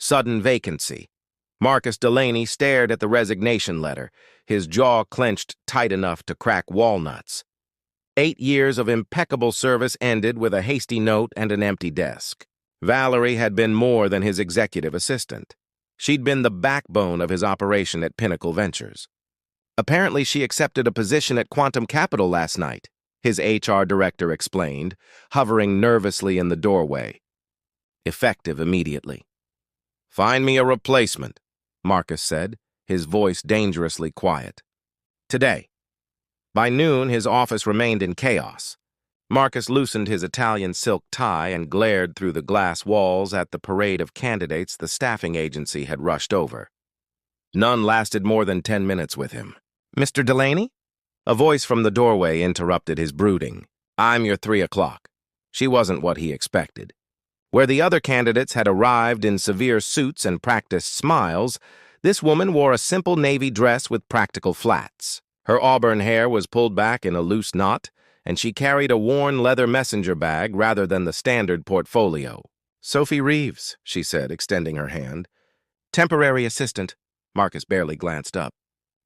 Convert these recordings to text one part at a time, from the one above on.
Sudden vacancy. Marcus Delaney stared at the resignation letter, his jaw clenched tight enough to crack walnuts. 8 years of impeccable service ended with a hasty note and an empty desk. Valerie had been more than his executive assistant. She'd been the backbone of his operation at Pinnacle Ventures. Apparently, she accepted a position at Quantum Capital last night, his HR director explained, hovering nervously in the doorway. Effective immediately. "Find me a replacement," Marcus said, his voice dangerously quiet. "Today." By noon, his office remained in chaos. Marcus loosened his Italian silk tie and glared through the glass walls at the parade of candidates the staffing agency had rushed over. None lasted more than 10 minutes with him. "Mr. Delaney?" A voice from the doorway interrupted his brooding. "I'm your 3 o'clock." She wasn't what he expected. Where the other candidates had arrived in severe suits and practiced smiles, this woman wore a simple navy dress with practical flats. Her auburn hair was pulled back in a loose knot, and she carried a worn leather messenger bag rather than the standard portfolio. "Sophie Reeves," she said, extending her hand. "Temporary assistant." Marcus barely glanced up.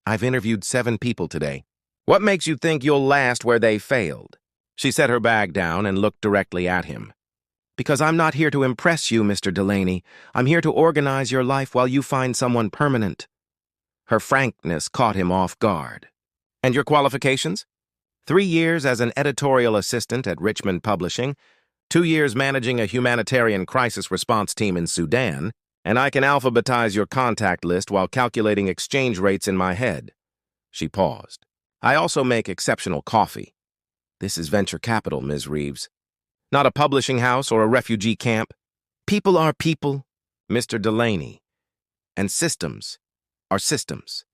"I've interviewed 7 people today." "What makes you think you'll last where they failed?" She set her bag down and looked directly at him. "Because I'm not here to impress you, Mr. Delaney. I'm here to organize your life while you find someone permanent." Her frankness caught him off guard. "And your qualifications?" 3 years as an editorial assistant at Richmond Publishing, 2 years managing a humanitarian crisis response team in Sudan, and I can alphabetize your contact list while calculating exchange rates in my head." She paused. "I also make exceptional coffee." "This is venture capital, Ms. Reeves. Not a publishing house or a refugee camp. People are people, Mr. Delaney. And systems are systems."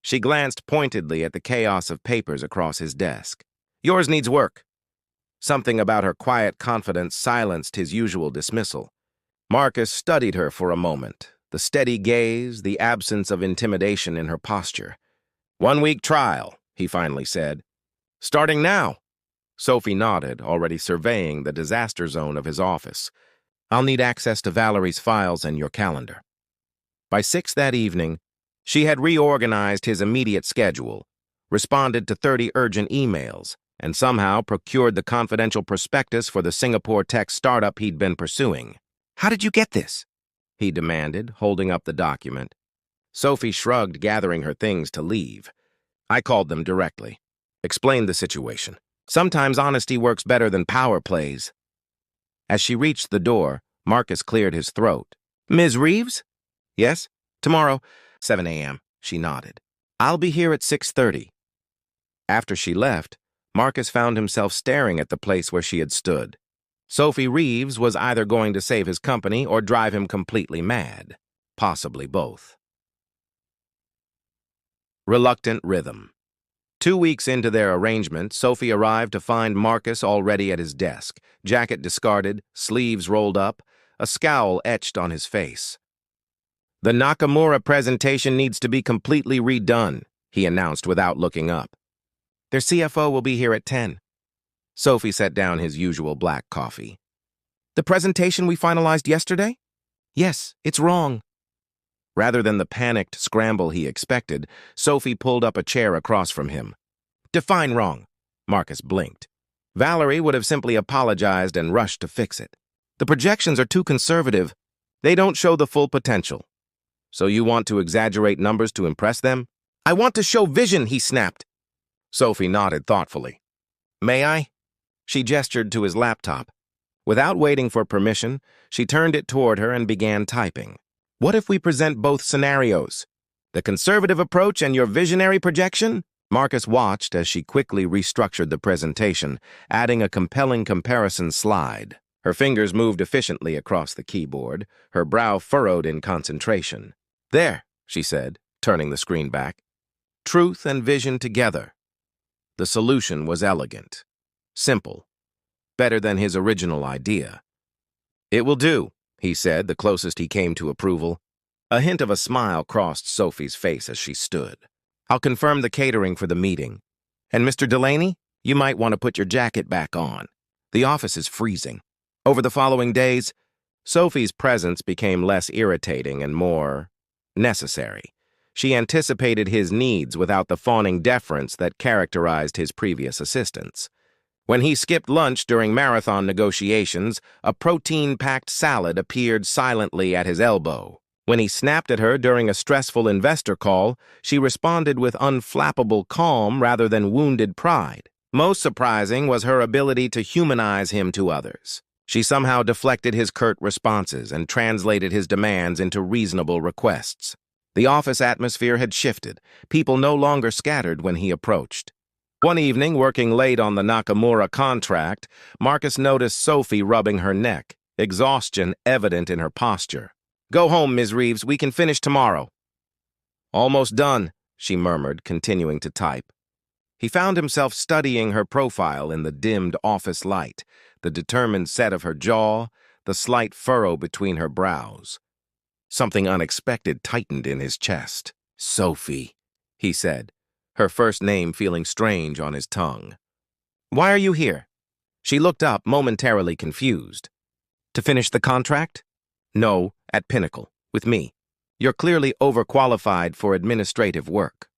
She glanced pointedly at the chaos of papers across his desk. "Yours needs work." Something about her quiet confidence silenced his usual dismissal. Marcus studied her for a moment, the steady gaze, the absence of intimidation in her posture. "1-week trial," he finally said. "Starting now." Sophie nodded, already surveying the disaster zone of his office. "I'll need access to Valerie's files and your calendar." By 6 that evening, she had reorganized his immediate schedule, responded to 30 urgent emails, and somehow procured the confidential prospectus for the Singapore tech startup he'd been pursuing. "How did you get this?" he demanded, holding up the document. Sophie shrugged, gathering her things to leave. "I called them directly. Explained the situation. Sometimes honesty works better than power plays." As she reached the door, Marcus cleared his throat. "Ms. Reeves?" "Yes? Tomorrow, 7 a.m., she nodded. "I'll be here at 6:30. After she left, Marcus found himself staring at the place where she had stood. Sophie Reeves was either going to save his company or drive him completely mad. Possibly both. Reluctant rhythm. 2 weeks into their arrangement, Sophie arrived to find Marcus already at his desk, jacket discarded, sleeves rolled up, a scowl etched on his face. "The Nakamura presentation needs to be completely redone," he announced without looking up. "Their CFO will be here at 10. Sophie set down his usual black coffee. "The presentation we finalized yesterday?" "Yes, it's wrong." Rather than the panicked scramble he expected, Sophie pulled up a chair across from him. "Define wrong." Marcus blinked. Valerie would have simply apologized and rushed to fix it. "The projections are too conservative. They don't show the full potential." "So you want to exaggerate numbers to impress them?" "I want to show vision," he snapped. Sophie nodded thoughtfully. "May I?" She gestured to his laptop. Without waiting for permission, she turned it toward her and began typing. "What if we present both scenarios? The conservative approach and your visionary projection?" Marcus watched as she quickly restructured the presentation, adding a compelling comparison slide. Her fingers moved efficiently across the keyboard, her brow furrowed in concentration. "There," she said, turning the screen back. "Truth and vision together." The solution was elegant. Simple. Better than his original idea. "It will do," he said, the closest he came to approval. A hint of a smile crossed Sophie's face as she stood. "I'll confirm the catering for the meeting. And Mr. Delaney, you might want to put your jacket back on. The office is freezing. Over the following days, Sophie's presence became less irritating and more necessary. She anticipated his needs without the fawning deference that characterized his previous assistants. When he skipped lunch during marathon negotiations, a protein-packed salad appeared silently at his elbow. When he snapped at her during a stressful investor call, she responded with unflappable calm rather than wounded pride. Most surprising was her ability to humanize him to others. She somehow deflected his curt responses and translated his demands into reasonable requests. The office atmosphere had shifted. People no longer scattered when he approached. One evening, working late on the Nakamura contract, Marcus noticed Sophie rubbing her neck, exhaustion evident in her posture. "Go home, Ms. Reeves. We can finish tomorrow." "Almost done," she murmured, continuing to type. He found himself studying her profile in the dimmed office light, the determined set of her jaw, the slight furrow between her brows. Something unexpected tightened in his chest. "Sophie," he said, her first name feeling strange on his tongue. "Why are you here?" She looked up, momentarily confused. "To finish the contract?" "No, at Pinnacle, with me. You're clearly overqualified for administrative work."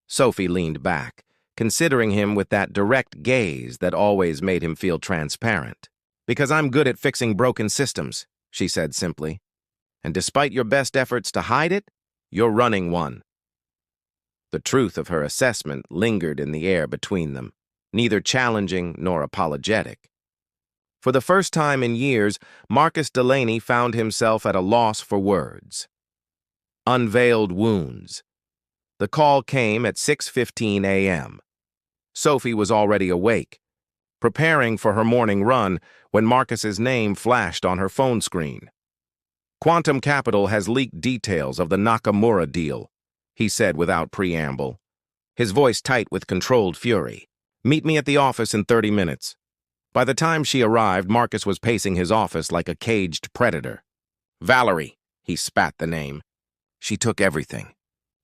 Sophie leaned back, considering him with that direct gaze that always made him feel transparent. "Because I'm good at fixing broken systems," she said simply. "And despite your best efforts to hide it, you're running one." The truth of her assessment lingered in the air between them, neither challenging nor apologetic. For the first time in years, Marcus Delaney found himself at a loss for words. Unveiled wounds. The call came at 6:15 a.m. Sophie was already awake, preparing for her morning run when Marcus's name flashed on her phone screen. "Quantum Capital has leaked details of the Nakamura deal," he said without preamble, his voice tight with controlled fury. "Meet me at the office in 30 minutes. By the time she arrived, Marcus was pacing his office like a caged predator. "Valerie," he spat the name. She took everything.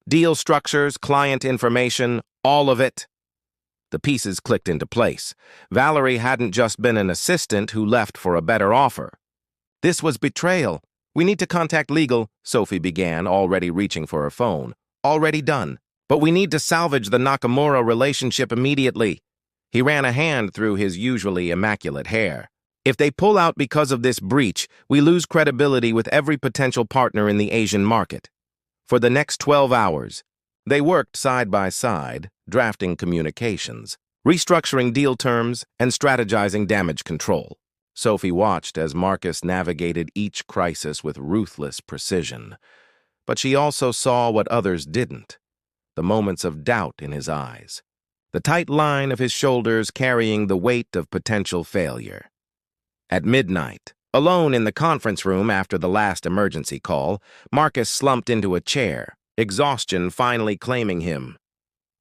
Deal structures, client information, all of it. The pieces clicked into place. Valerie hadn't just been an assistant who left for a better offer. "This was betrayal. We need to contact legal," Sophie began, already reaching for her phone. "Already done. But we need to salvage the Nakamura relationship immediately." He ran a hand through his usually immaculate hair. "If they pull out because of this breach, we lose credibility with every potential partner in the Asian market." For the next 12 hours, they worked side by side, drafting communications, restructuring deal terms, and strategizing damage control. Sophie watched as Marcus navigated each crisis with ruthless precision. But she also saw what others didn't, the moments of doubt in his eyes, the tight line of his shoulders carrying the weight of potential failure. At midnight, alone in the conference room after the last emergency call, Marcus slumped into a chair, exhaustion finally claiming him.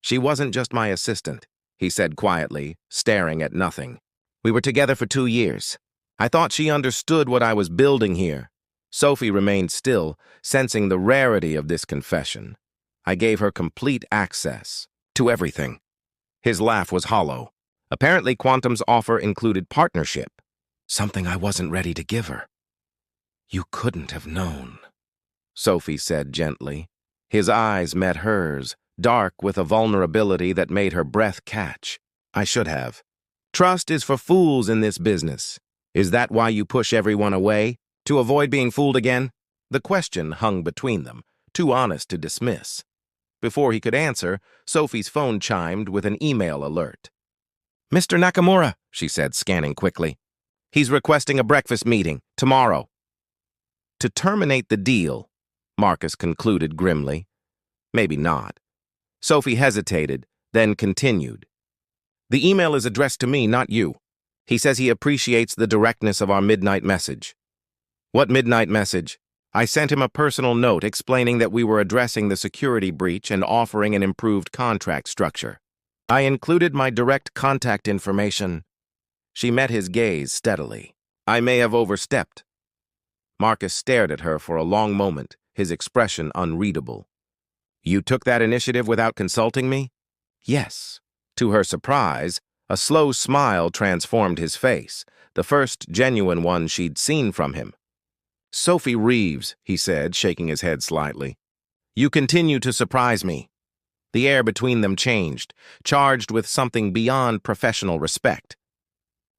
"She wasn't just my assistant," he said quietly, staring at nothing. "We were together for 2 years. I thought she understood what I was building here." Sophie remained still, sensing the rarity of this confession. "I gave her complete access to everything." His laugh was hollow. Apparently, Quantum's offer included partnership, something I wasn't ready to give her. "You couldn't have known," Sophie said gently. His eyes met hers, dark with a vulnerability that made her breath catch. "I should have. Trust is for fools in this business. Is that why you push everyone away? To avoid being fooled again?" The question hung between them, too honest to dismiss. Before he could answer, Sophie's phone chimed with an email alert. "Mr. Nakamura," she said, scanning quickly. "He's requesting a breakfast meeting, tomorrow." "To terminate the deal," Marcus concluded grimly. "Maybe not." Sophie hesitated, then continued. "The email is addressed to me, not you. He says he appreciates the directness of our midnight message." "What midnight message?" "I sent him a personal note explaining that we were addressing the security breach and offering an improved contract structure. I included my direct contact information." She met his gaze steadily. "I may have overstepped." Marcus stared at her for a long moment, his expression unreadable. "You took that initiative without consulting me?" "Yes." To her surprise, a slow smile transformed his face, the first genuine one she'd seen from him. Sophie Reeves, he said, shaking his head slightly. You continue to surprise me. The air between them changed, charged with something beyond professional respect.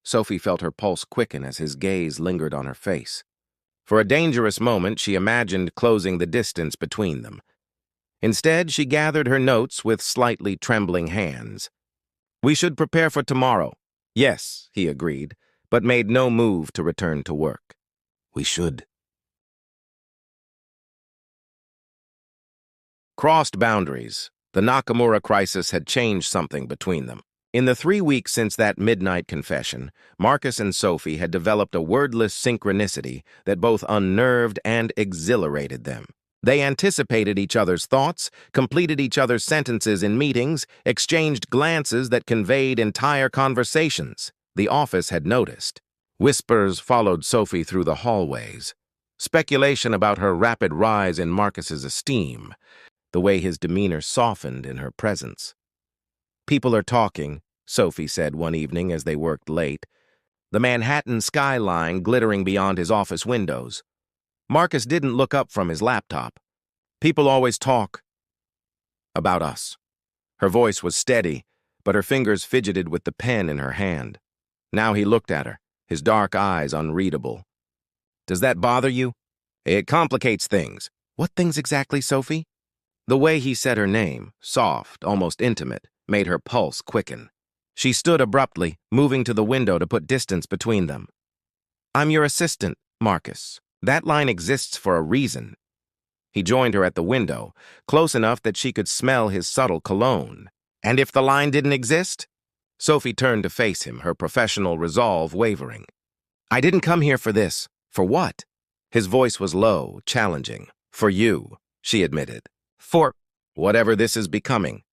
Sophie felt her pulse quicken as his gaze lingered on her face. For a dangerous moment, she imagined closing the distance between them. Instead, she gathered her notes with slightly trembling hands. We should prepare for tomorrow. Yes, he agreed, but made no move to return to work. We should. Crossed boundaries. The Nakamura crisis had changed something between them. In the 3 weeks since that midnight confession, Marcus and Sophie had developed a wordless synchronicity that both unnerved and exhilarated them. They anticipated each other's thoughts, completed each other's sentences in meetings, exchanged glances that conveyed entire conversations. The office had noticed. Whispers followed Sophie through the hallways. Speculation about her rapid rise in Marcus's esteem, the way his demeanor softened in her presence. People are talking, Sophie said one evening as they worked late, the Manhattan skyline glittering beyond his office windows. Marcus didn't look up from his laptop. People always talk about us. Her voice was steady, but her fingers fidgeted with the pen in her hand. Now he looked at her, his dark eyes unreadable. Does that bother you? It complicates things. What things exactly, Sophie? The way he said her name, soft, almost intimate, made her pulse quicken. She stood abruptly, moving to the window to put distance between them. I'm your assistant, Marcus. That line exists for a reason. He joined her at the window, close enough that she could smell his subtle cologne. And if the line didn't exist? Sophie turned to face him, her professional resolve wavering. I didn't come here for this. For what? His voice was low, challenging. For you, she admitted. For whatever this is becoming.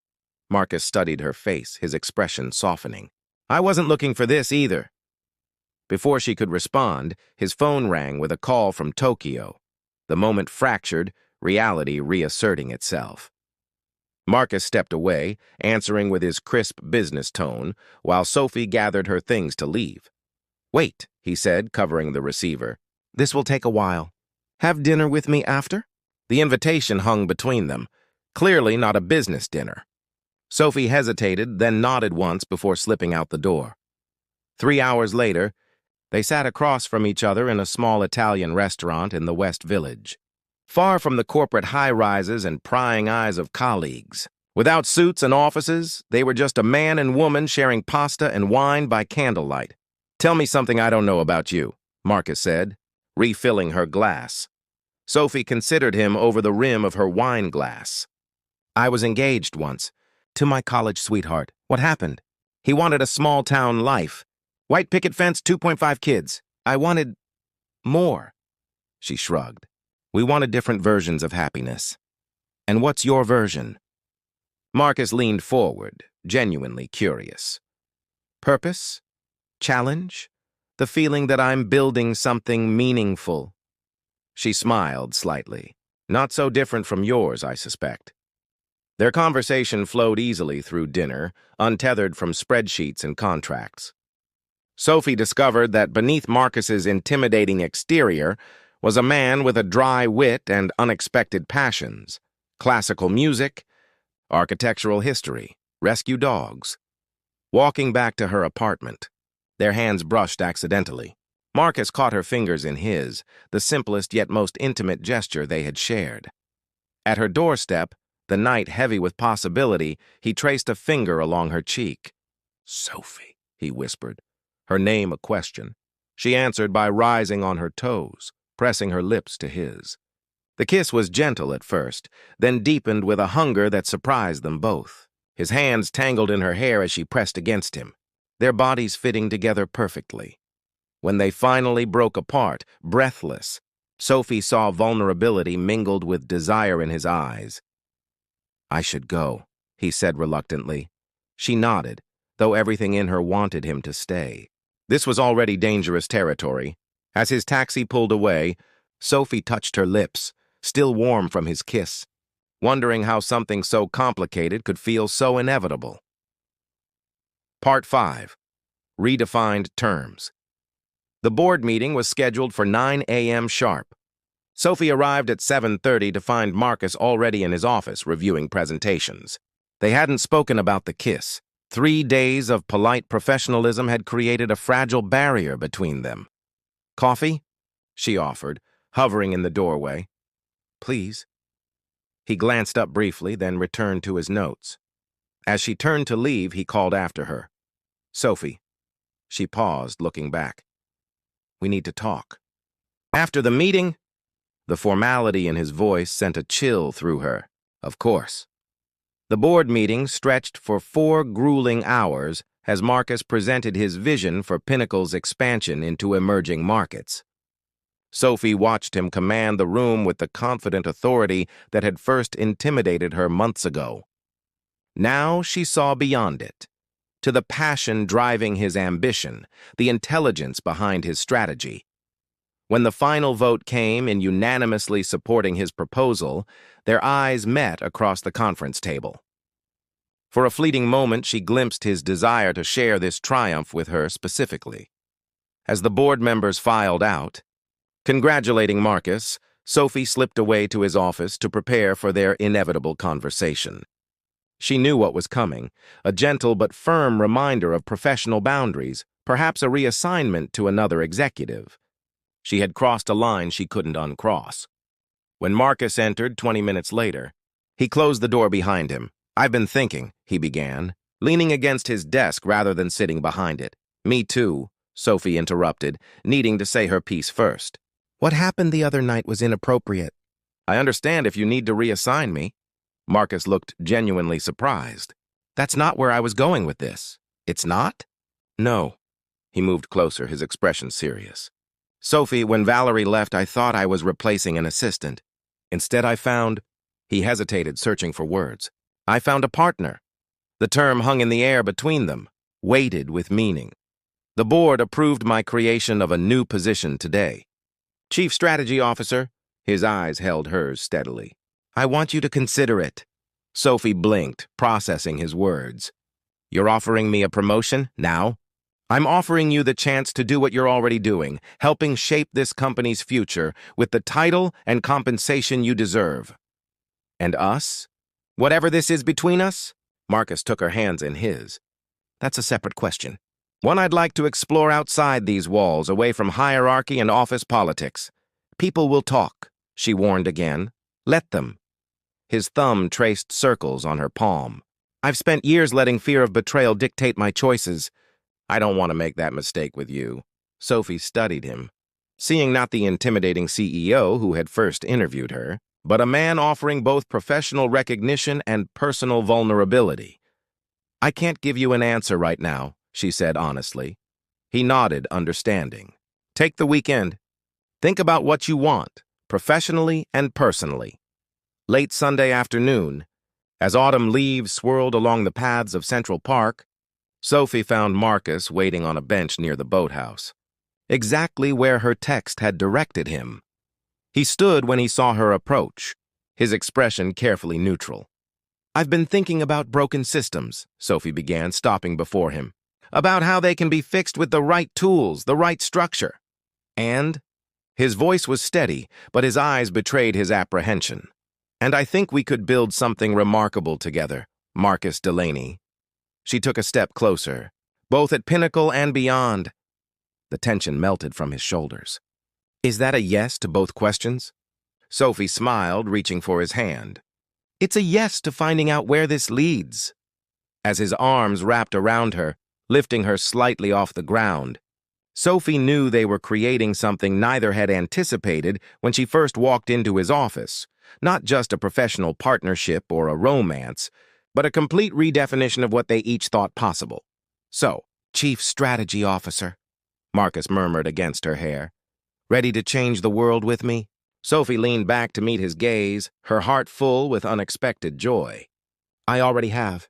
Marcus studied her face, his expression softening. I wasn't looking for this either. Before she could respond, his phone rang with a call from Tokyo. The moment fractured, reality reasserting itself. Marcus stepped away, answering with his crisp business tone, while Sophie gathered her things to leave. Wait, he said, covering the receiver. This will take a while. Have dinner with me after? The invitation hung between them, clearly not a business dinner. Sophie hesitated, then nodded once before slipping out the door. 3 hours later, they sat across from each other in a small Italian restaurant in the West Village. Far from the corporate high-rises and prying eyes of colleagues. Without suits and offices, they were just a man and woman sharing pasta and wine by candlelight. Tell me something I don't know about you, Marcus said, refilling her glass. Sophie considered him over the rim of her wine glass. I was engaged once, to my college sweetheart. What happened? He wanted a small-town life. White picket fence, 2.5 kids. I wanted more. She shrugged. We wanted different versions of happiness. And what's your version? Marcus leaned forward, genuinely curious. Purpose? Challenge? The feeling that I'm building something meaningful. She smiled slightly. Not so different from yours, I suspect. Their conversation flowed easily through dinner, untethered from spreadsheets and contracts. Sophie discovered that beneath Marcus's intimidating exterior was a man with a dry wit and unexpected passions. Classical music, architectural history, rescue dogs. Walking back to her apartment, their hands brushed accidentally. Marcus caught her fingers in his, the simplest yet most intimate gesture they had shared. At her doorstep, the night heavy with possibility, he traced a finger along her cheek. Sophie, he whispered, her name a question. She answered by rising on her toes, pressing her lips to his. The kiss was gentle at first, then deepened with a hunger that surprised them both. His hands tangled in her hair as she pressed against him, their bodies fitting together perfectly. When they finally broke apart, breathless, Sophie saw vulnerability mingled with desire in his eyes. I should go, he said reluctantly. She nodded, though everything in her wanted him to stay. This was already dangerous territory. As his taxi pulled away, Sophie touched her lips, still warm from his kiss, wondering how something so complicated could feel so inevitable. Part 5. Redefined Terms. The board meeting was scheduled for 9 a.m. sharp. Sophie arrived at 7:30 to find Marcus already in his office reviewing presentations. They hadn't spoken about the kiss. 3 days of polite professionalism had created a fragile barrier between them. "Coffee?" she offered, hovering in the doorway. "Please." He glanced up briefly, then returned to his notes. As she turned to leave, he called after her. "Sophie." She paused, looking back. "We need to talk." "After the meeting?" The formality in his voice sent a chill through her. Of course. The board meeting stretched for 4 grueling hours as Marcus presented his vision for Pinnacle's expansion into emerging markets. Sophie watched him command the room with the confident authority that had first intimidated her months ago. Now she saw beyond it, to the passion driving his ambition, the intelligence behind his strategy. When the final vote came in unanimously supporting his proposal, their eyes met across the conference table. For a fleeting moment, she glimpsed his desire to share this triumph with her specifically. As the board members filed out, congratulating Marcus, Sophie slipped away to his office to prepare for their inevitable conversation. She knew what was coming, a gentle but firm reminder of professional boundaries, perhaps a reassignment to another executive. She had crossed a line she couldn't uncross. When Marcus entered 20 minutes later, he closed the door behind him. "I've been thinking," he began, leaning against his desk rather than sitting behind it. "Me too," Sophie interrupted, needing to say her piece first. "What happened the other night was inappropriate." "I understand if you need to reassign me." Marcus looked genuinely surprised. "That's not where I was going with this." "It's not?" "No." He moved closer, his expression serious. "Sophie, when Valerie left, I thought I was replacing an assistant. Instead, I found—" He hesitated, searching for words. "I found a partner." The term hung in the air between them, weighted with meaning. "The board approved my creation of a new position today. Chief Strategy Officer." His eyes held hers steadily. "I want you to consider it." Sophie blinked, processing his words. "You're offering me a promotion now?" "I'm offering you the chance to do what you're already doing, helping shape this company's future with the title and compensation you deserve." "And us? Whatever this is between us?" Marcus took her hands in his. "That's a separate question. One I'd like to explore outside these walls, away from hierarchy and office politics. People will talk," she warned again. "Let them." His thumb traced circles on her palm. "I've spent years letting fear of betrayal dictate my choices. I don't want to make that mistake with you." Sophie studied him, seeing not the intimidating CEO who had first interviewed her, but a man offering both professional recognition and personal vulnerability. "I can't give you an answer right now," she said honestly. He nodded, understanding. "Take the weekend. Think about what you want, professionally and personally." Late Sunday afternoon, as autumn leaves swirled along the paths of Central Park, Sophie found Marcus waiting on a bench near the boathouse, exactly where her text had directed him. He stood when he saw her approach, his expression carefully neutral. "I've been thinking about broken systems," Sophie began, stopping before him, "about how they can be fixed with the right tools, the right structure." "And?" His voice was steady, but his eyes betrayed his apprehension. "And I think we could build something remarkable together, Marcus Delaney." She took a step closer, both at Pinnacle and beyond. The tension melted from his shoulders. "Is that a yes to both questions?" Sophie smiled, reaching for his hand. "It's a yes to finding out where this leads." As his arms wrapped around her, lifting her slightly off the ground, Sophie knew they were creating something neither had anticipated when she first walked into his office, not just a professional partnership or a romance, but a complete redefinition of what they each thought possible. "So, Chief Strategy Officer," Marcus murmured against her hair, "ready to change the world with me?" Sophie leaned back to meet his gaze, her heart full with unexpected joy. "I already have."